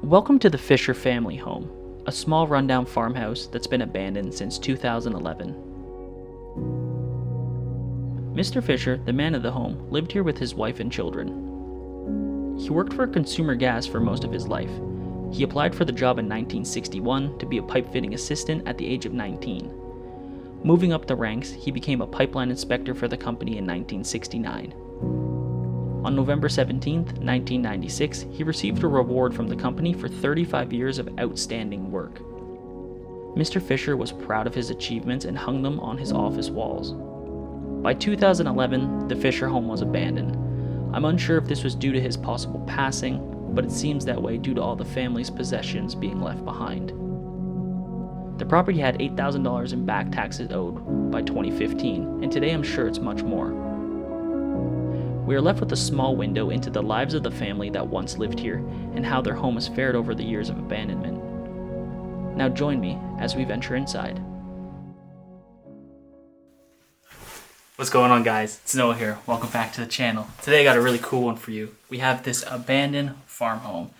Welcome to the Fisher family home, a small rundown farmhouse that's been abandoned since 2011. Mr. Fisher, the man of the home, lived here with his wife and children. He worked for Consumer Gas for most of his life. He applied for the job in 1961 to be a pipe fitting assistant at the age of 19. Moving up the ranks, he became a pipeline inspector for the company in 1969. On November 17, 1996, he received a reward from the company for 35 years of outstanding work. Mr. Fisher was proud of his achievements and hung them on his office walls. By 2011, the Fisher home was abandoned. I'm unsure if this was due to his possible passing, but it seems that way due to all the family's possessions being left behind. The property had $8,000 in back taxes owed by 2015, and today I'm sure it's much more. We are left with a small window into the lives of the family that once lived here and how their home has fared over the years of abandonment. Now join me as we venture inside. What's going on, guys? It's Noah here. Welcome back to the channel. Today I got a really cool one for you. We have this abandoned farm home.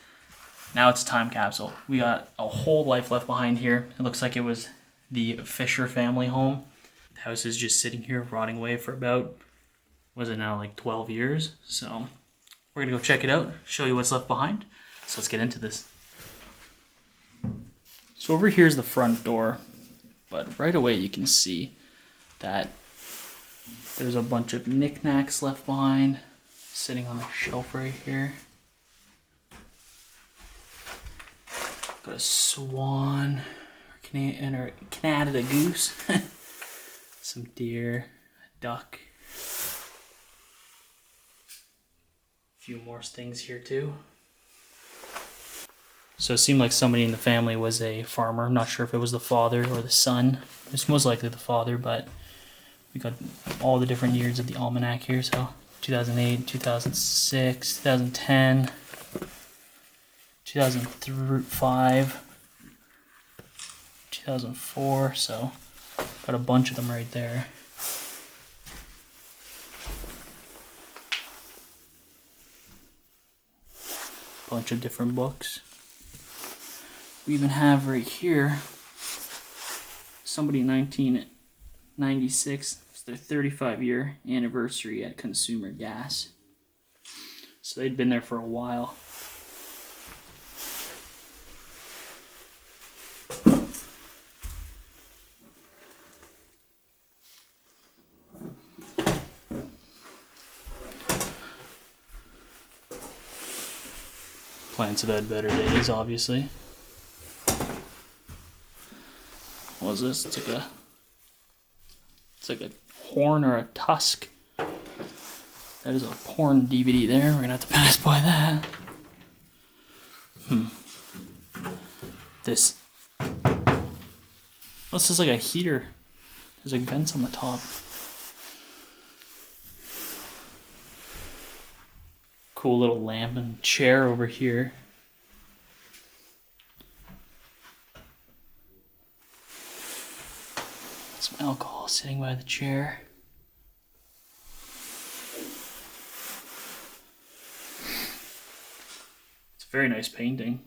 Now it's a time capsule. We got a whole life left behind here. It looks like it was the Fisher family home. The house is just sitting here rotting away for about, was it now, like 12 years? So we're gonna go check it out, show you what's left behind. So let's get into this. So over here is the front door, but right away you can see that there's a bunch of knickknacks left behind, sitting on the shelf right here. Got a swan, or Canada goose, some deer, a duck. A few more things here too. So it seemed like somebody in the family was a farmer. I'm not sure if it was the father or the son. It's most likely the father, but we got all the different years of the almanac here. So 2008, 2006, 2010, 2005, 2004. So got a bunch of them right there. Bunch of different books. We even have right here somebody in 1996. It's their 35-year anniversary at Consumer Gas. So they'd been there for a while. Plants have had better days, obviously. What is this? It's like a horn or a tusk. That is a porn DVD there. We're gonna have to pass by that. This. What's this, like a heater? There's like vents on the top. Cool little lamp and chair over here. Some alcohol sitting by the chair. It's a very nice painting.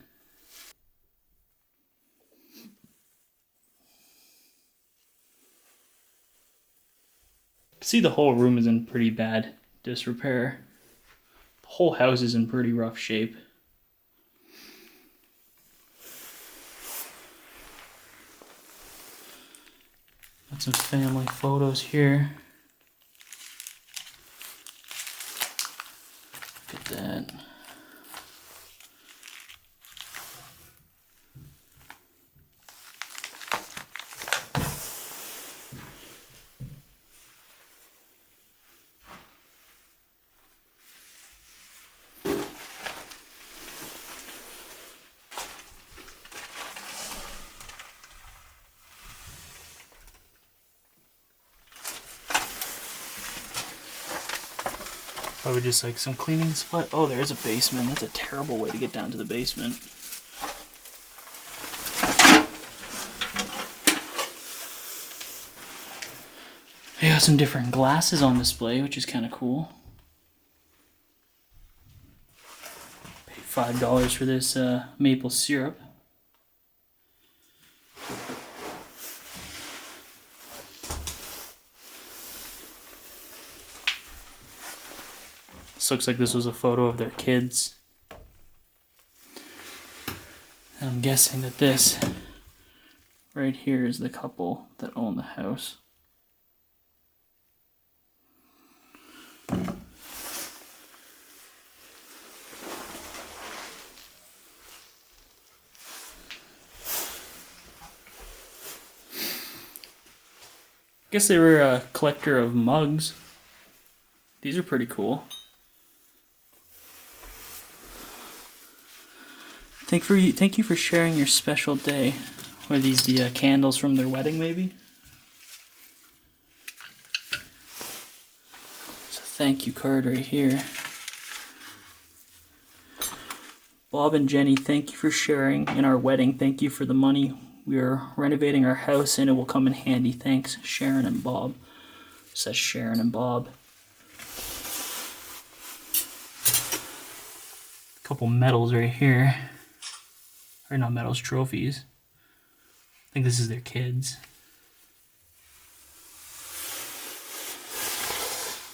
See, the whole room is in pretty bad disrepair. The whole house is in pretty rough shape. Got some family photos here. Look at that. Probably just like some cleaning spot. Oh, there's a basement. That's a terrible way to get down to the basement. They got some different glasses on display, which is kind of cool. $5 for this maple syrup. This looks like this was a photo of their kids. And I'm guessing that this right here is the couple that own the house. Guess they were a collector of mugs. These are pretty cool. Thank you for sharing your special day. Are these the candles from their wedding, maybe? So thank you card right here. Bob and Jenny, thank you for sharing in our wedding. Thank you for the money. We are renovating our house and it will come in handy. Thanks, Sharon and Bob. It says Sharon and Bob. A couple medals right here. Or not medals, trophies. I think this is their kids.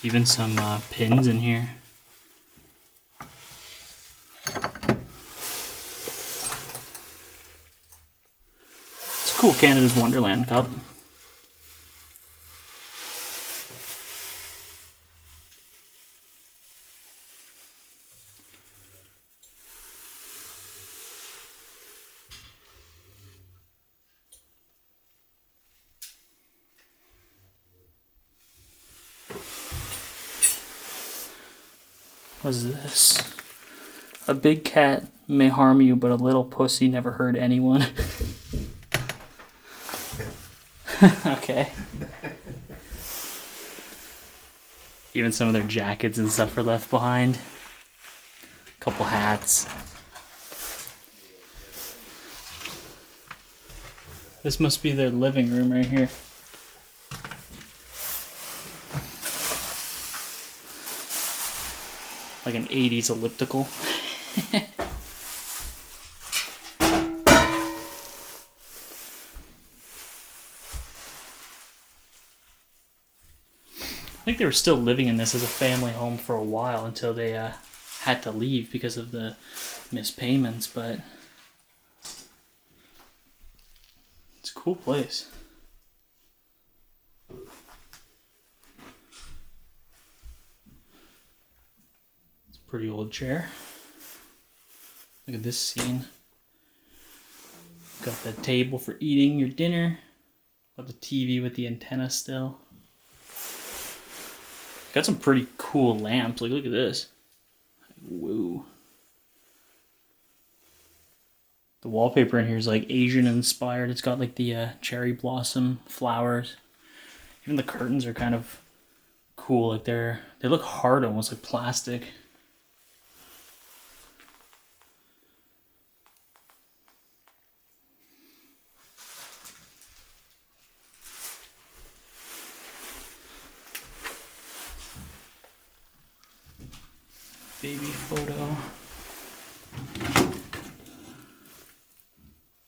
Even some pins in here. It's a cool Canada's Wonderland cup. What is this? A big cat may harm you, but a little pussy never hurt anyone. Okay. Even some of their jackets and stuff are left behind. A couple hats. This must be their living room right here. Like an 80s elliptical. I think they were still living in this as a family home for a while until they had to leave because of the missed payments, but it's a cool place. Pretty old chair. Look at this scene. Got the table for eating your dinner. Got the TV with the antenna still. Got some pretty cool lamps. Like, look at this. Whoa. The wallpaper in here is like Asian inspired. It's got like the cherry blossom flowers. Even the curtains are kind of cool. Like they look hard, almost like plastic. Baby photo.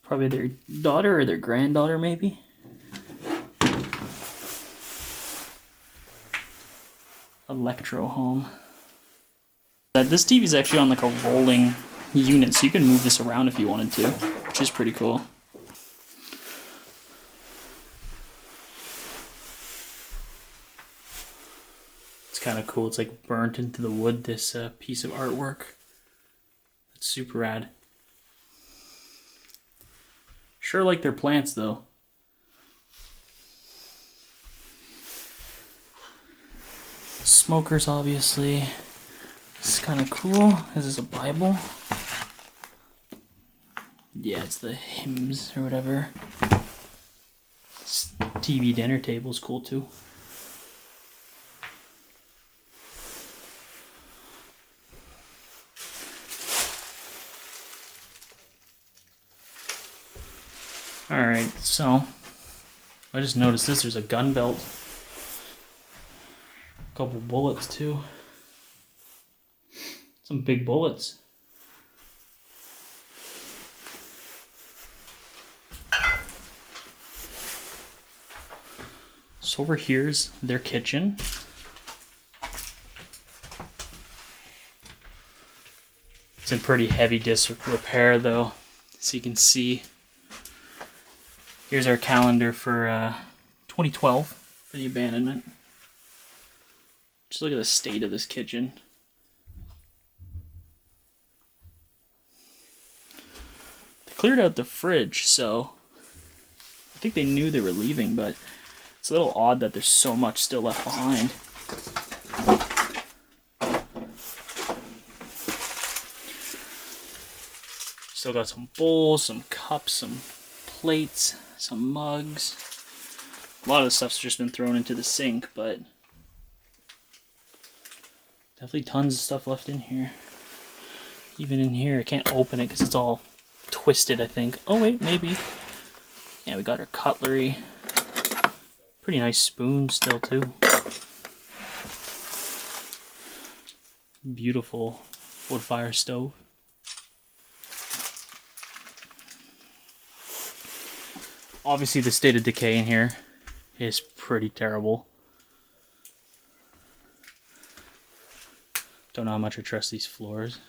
Probably their daughter or their granddaughter, maybe. Electro home. This TV is actually on like a rolling unit, so you can move this around if you wanted to, which is pretty cool. Kind of cool. It's like burnt into the wood, this piece of artwork. That's super rad. Sure like their plants though. Smokers, obviously. This is kind of cool. This is a Bible. Yeah, it's the hymns or whatever. This TV dinner table is cool too. Alright, so I just noticed this. There's a gun belt. A couple bullets too. Some big bullets. So over here's their kitchen. It's in pretty heavy disrepair though, so you can see. Here's our calendar for 2012 for the abandonment. Just look at the state of this kitchen. They cleared out the fridge, so I think they knew they were leaving, but it's a little odd that there's so much still left behind. Still got some bowls, some cups, some plates, some mugs. A lot of the stuff's just been thrown into the sink, but definitely tons of stuff left in here. Even in here, I can't open it because it's all twisted, I think. Oh wait, maybe. Yeah, we got our cutlery. Pretty nice spoon still too. Beautiful wood fire stove. Obviously the state of decay in here is pretty terrible. Don't know how much I trust these floors.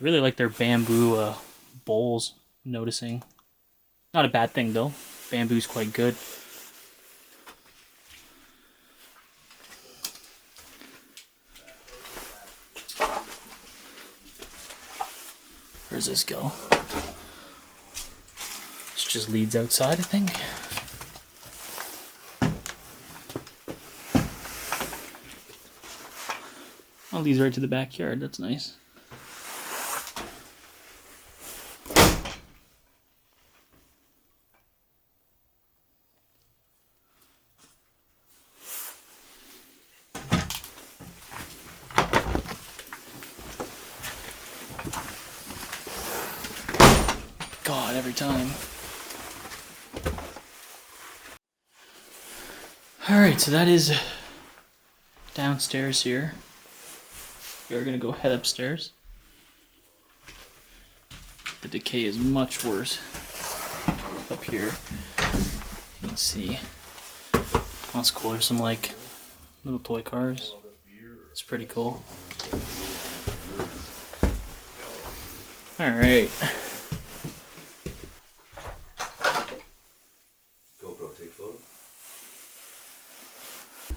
I really like their bamboo bowls, noticing. Not a bad thing though. Bamboo's quite good. Where does this go? This just leads outside, I think. Oh, leads right to the backyard. That's nice. God, every time. Alright, so that is downstairs here. We're gonna go head upstairs. The decay is much worse up here. You can see. That's cool. There's some like little toy cars. It's pretty cool. Alright.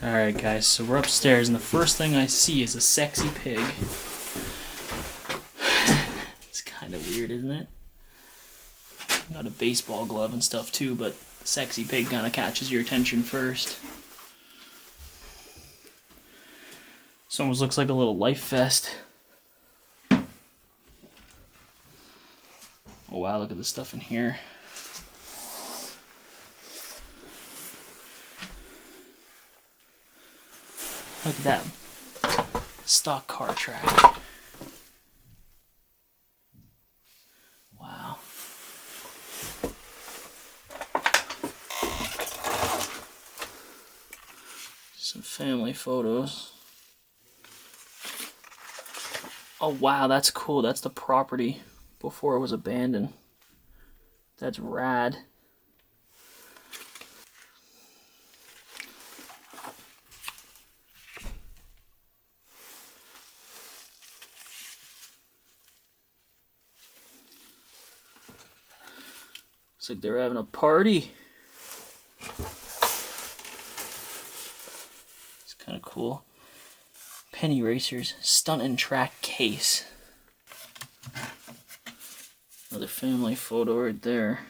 Alright guys, so we're upstairs and the first thing I see is a sexy pig. It's kind of weird, isn't it? Got a baseball glove and stuff too, but the sexy pig kind of catches your attention first. This almost looks like a little life vest. Oh wow, look at the stuff in here. Look at that stock car track. Wow. Some family photos. Oh wow, that's cool. That's the property before it was abandoned. That's rad. Looks like they're having a party. It's kind of cool. Penny Racers Stunt and Track case. Another family photo right there.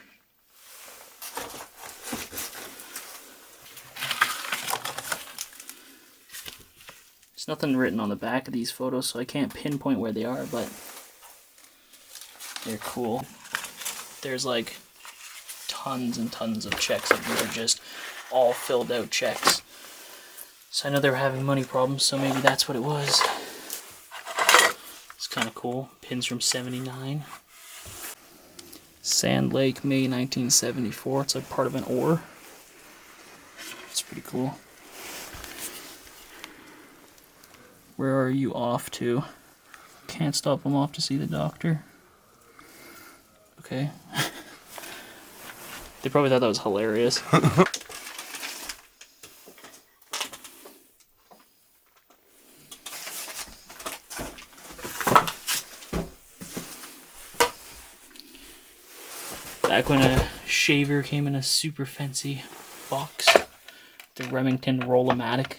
There's nothing written on the back of these photos, so I can't pinpoint where they are, but they're cool. There's like tons and tons of checks up there, just all filled out checks. So I know they were having money problems, so maybe that's what it was. It's kind of cool. Pins from '79. Sand Lake, May 1974. It's like part of an ore. It's pretty cool. Where are you off to? Can't stop him off to see the doctor. Okay. They probably thought that was hilarious. Back when a shaver came in a super fancy box. The Remington Roll-O-Matic.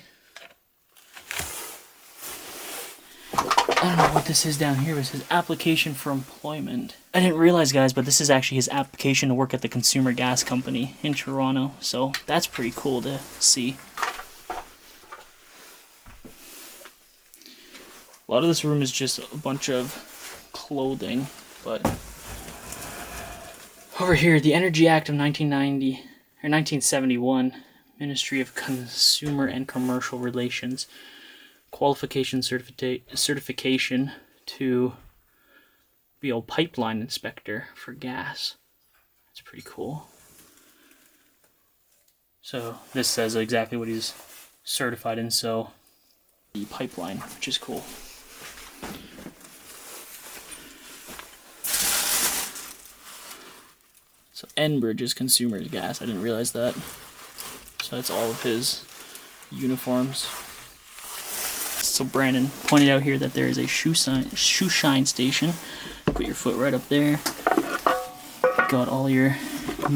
I don't know what this is down here. It says application for employment. I didn't realize, guys, but this is actually his application to work at the Consumer Gas Company in Toronto. So that's pretty cool to see. A lot of this room is just a bunch of clothing, but over here, the Energy Act of 1990 or 1971, Ministry of Consumer and Commercial Relations, qualification certification to be a pipeline inspector for gas. That's pretty cool. So this says exactly what he's certified in, so the pipeline, which is cool. So Enbridge is Consumers Gas. I didn't realize that. So that's all of his uniforms. So Brandon pointed out here that there is a shoe shine station. Put your foot right up there. Got all your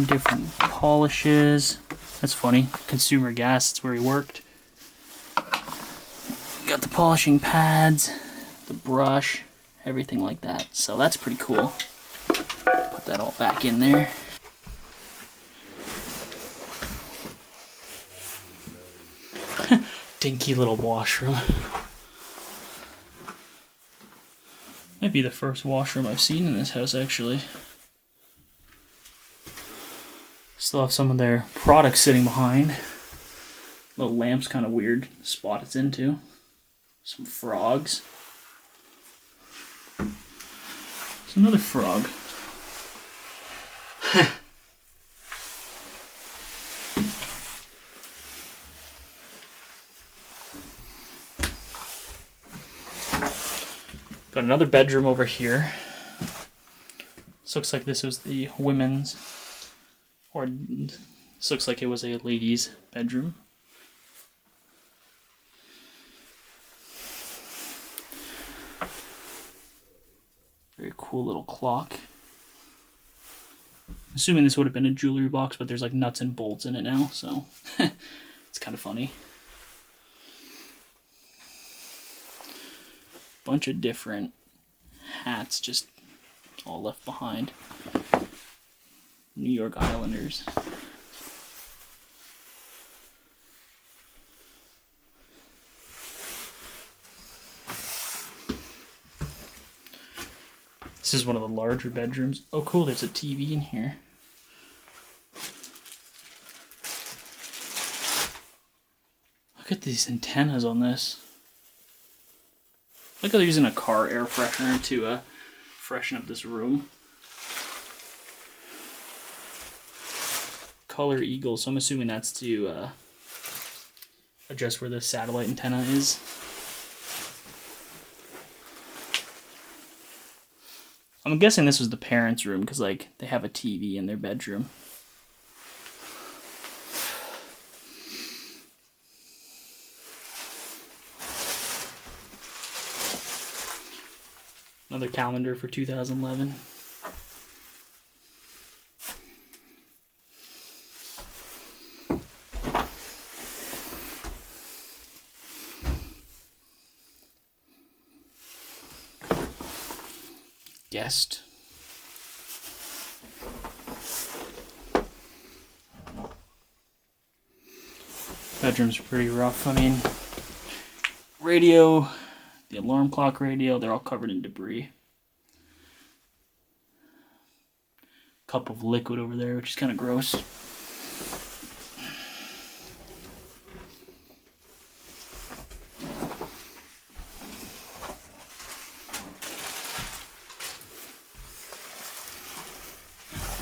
different polishes. That's funny. Consumer Gas, that's where he worked. Got the polishing pads, the brush, everything like that. So that's pretty cool. Put that all back in there. Dinky little washroom. Might be the first washroom I've seen in this house, actually. Still have some of their products sitting behind. Little lamp's kind of weird spot it's into. Some frogs. There's another frog. Got another bedroom over here. This looks like this was the women's, or this looks like it was a lady's bedroom. Very cool little clock. I'm assuming this would have been a jewelry box, but there's like nuts and bolts in it now, so it's kind of funny. Bunch of different hats just all left behind. New York Islanders. This is one of the larger bedrooms. Oh cool, there's a TV in here. Look at these antennas on this. Look how they're using a car air freshener to freshen up this room. Color Eagle, so I'm assuming that's to adjust where the satellite antenna is. I'm guessing this was the parents' room because like they have a TV in their bedroom. Another calendar for 2011. Guest. Bedroom's pretty rough. I mean, radio, the alarm clock radio, they're all covered in debris. Cup of liquid over there, which is kind of gross.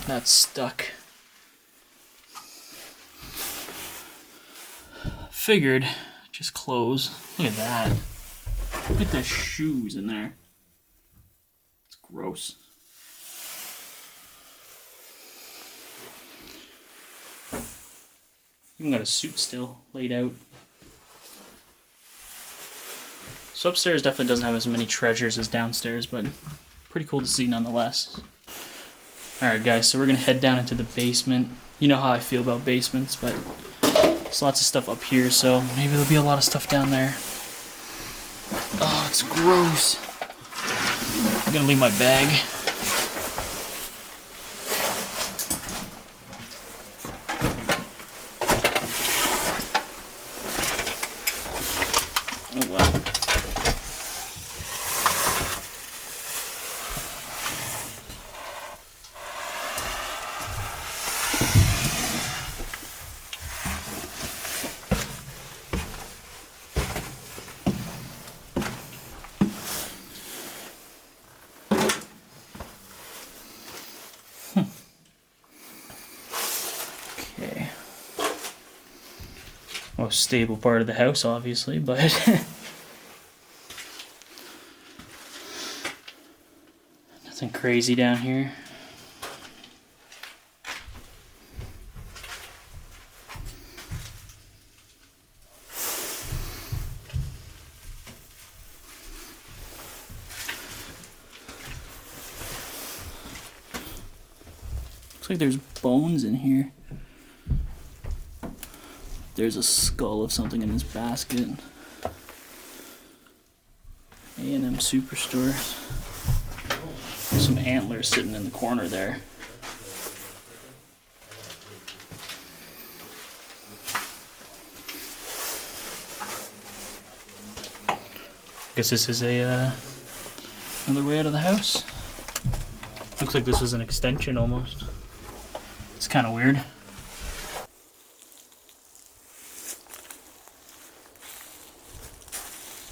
That's stuck. Figured, just close. Look at that. Look at the shoes in there. Gross. Even got a suit still laid out. So upstairs definitely doesn't have as many treasures as downstairs, but pretty cool to see nonetheless. Alright guys, so we're gonna head down into the basement. You know how I feel about basements, but there's lots of stuff up here, so maybe there'll be a lot of stuff down there. Oh, it's gross. I'm gonna leave my bag. Oh wow. Okay. Most stable part of the house, obviously, but nothing crazy down here. Looks like there's bones in here. There's a skull of something in this basket. A&M Superstore. Some antlers sitting in the corner there. Guess this is another way out of the house. Looks like this was an extension almost. It's kind of weird.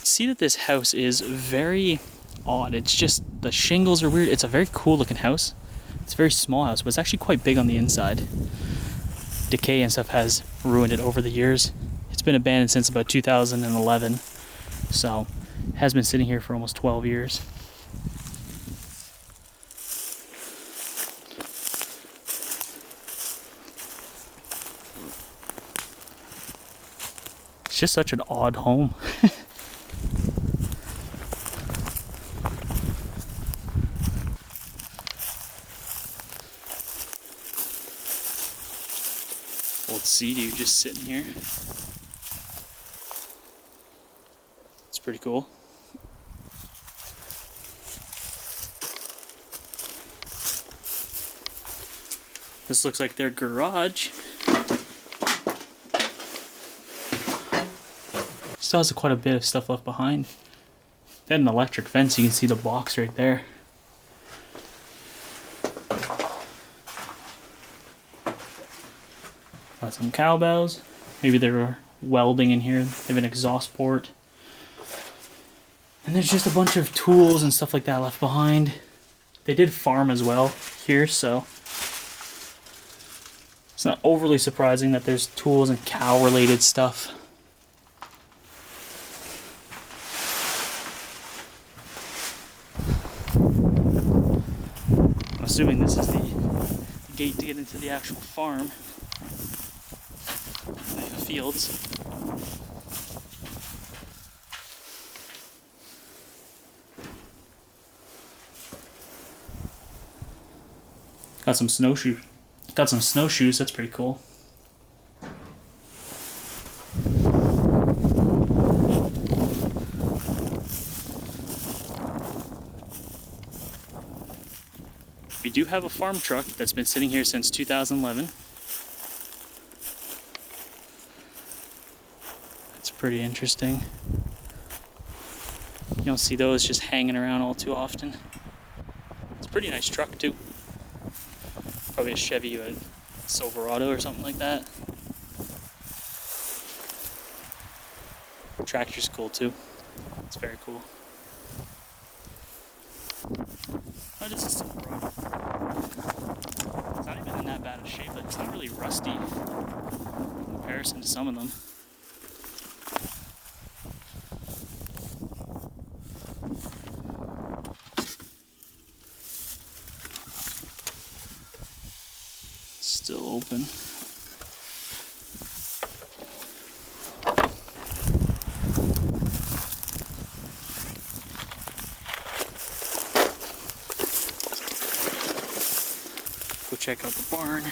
See that this house is very odd. It's just the shingles are weird. It's a very cool looking house. It's a very small house, but it's actually quite big on the inside. Decay and stuff has ruined it over the years. It's been abandoned since about 2011, so it has been sitting here for almost 12 years. It's just such an odd home. Old sea-doo just sitting here. It's pretty cool. This looks like their garage. Still has quite a bit of stuff left behind. They had an electric fence, you can see the box right there. Got some cowbells. Maybe they were welding in here. They have an exhaust port. And there's just a bunch of tools and stuff like that left behind. They did farm as well here, so it's not overly surprising that there's tools and cow-related stuff. I'm assuming this is the gate to get into the actual farm. The fields. Got some snowshoes, that's pretty cool. We do have a farm truck that's been sitting here since 2011. That's pretty interesting. You don't see those just hanging around all too often. It's a pretty nice truck too. Probably a Chevy or a Silverado or something like that. The tractor's cool too. It's very cool. Oh, this is Silverado. It's not even in that bad of shape, but it's not really rusty in comparison to some of them. check out the barn.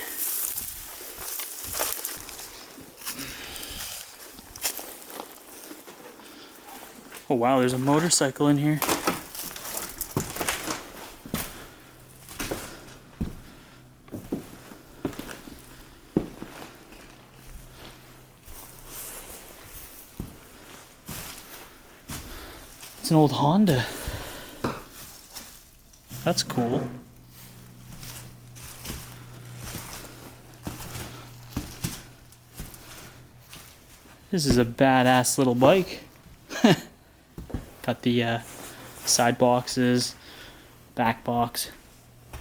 Oh wow, there's a motorcycle in here. It's an old Honda. That's cool. This is a badass little bike. Got the side boxes, back box.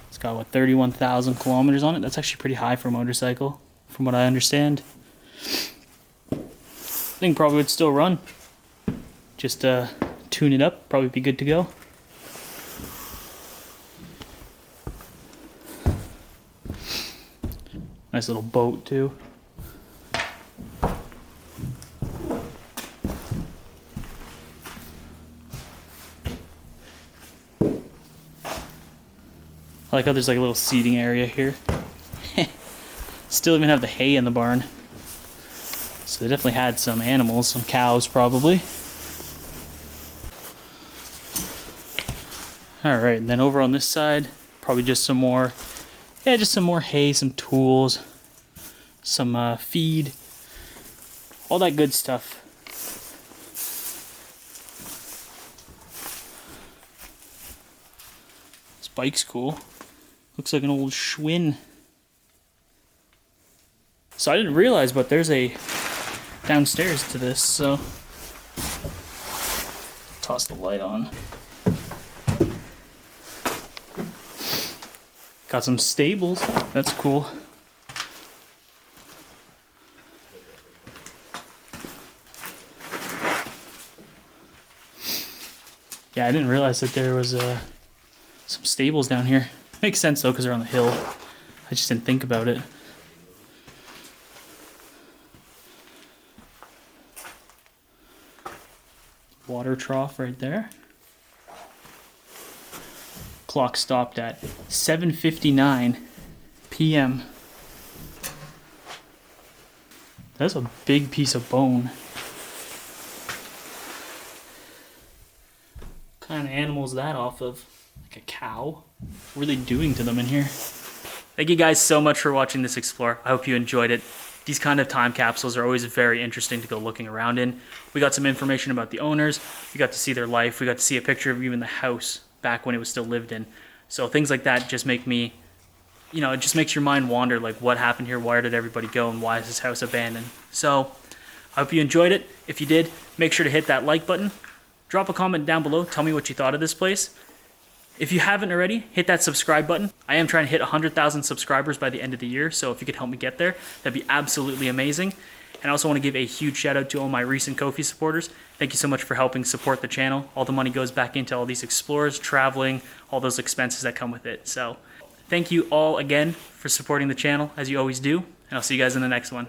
It's got, what, 31,000 kilometers on it? That's actually pretty high for a motorcycle, from what I understand. Thing probably would still run. Just tune it up, probably be good to go. Nice little boat too. I like how there's like a little seating area here. Still even have the hay in the barn. So they definitely had some animals, some cows probably. Alright, and then over on this side, probably just some more, just some more hay, some tools, some feed, all that good stuff. This bike's cool. Looks like an old Schwinn. So I didn't realize, but there's a downstairs to this, so toss the light on. Got some stables. That's cool. Yeah, I didn't realize that there was some stables down here. Makes sense though, because they're on the hill. I just didn't think about it. Water trough right there. Clock stopped at 7:59 p.m. That's a big piece of bone. What kind of animal is that off of? Like a cow? What are they doing to them in here? Thank you guys so much for watching this explore. I hope you enjoyed it. These kind of time capsules are always very interesting to go looking around in. We got some information about the owners. We got to see their life. We got to see a picture of even the house back when it was still lived in. So things like that just make me, it just makes your mind wander, like what happened here, where did everybody go, and why is this house abandoned? So I hope you enjoyed it. If you did, make sure to hit that like button. Drop a comment down below. Tell me what you thought of this place. If you haven't already, hit that subscribe button. I am trying to hit 100,000 subscribers by the end of the year, so if you could help me get there, that'd be absolutely amazing. And I also want to give a huge shout out to all my recent Ko-fi supporters. Thank you so much for helping support the channel. All the money goes back into all these explorers, traveling, all those expenses that come with it. So thank you all again for supporting the channel, as you always do, and I'll see you guys in the next one.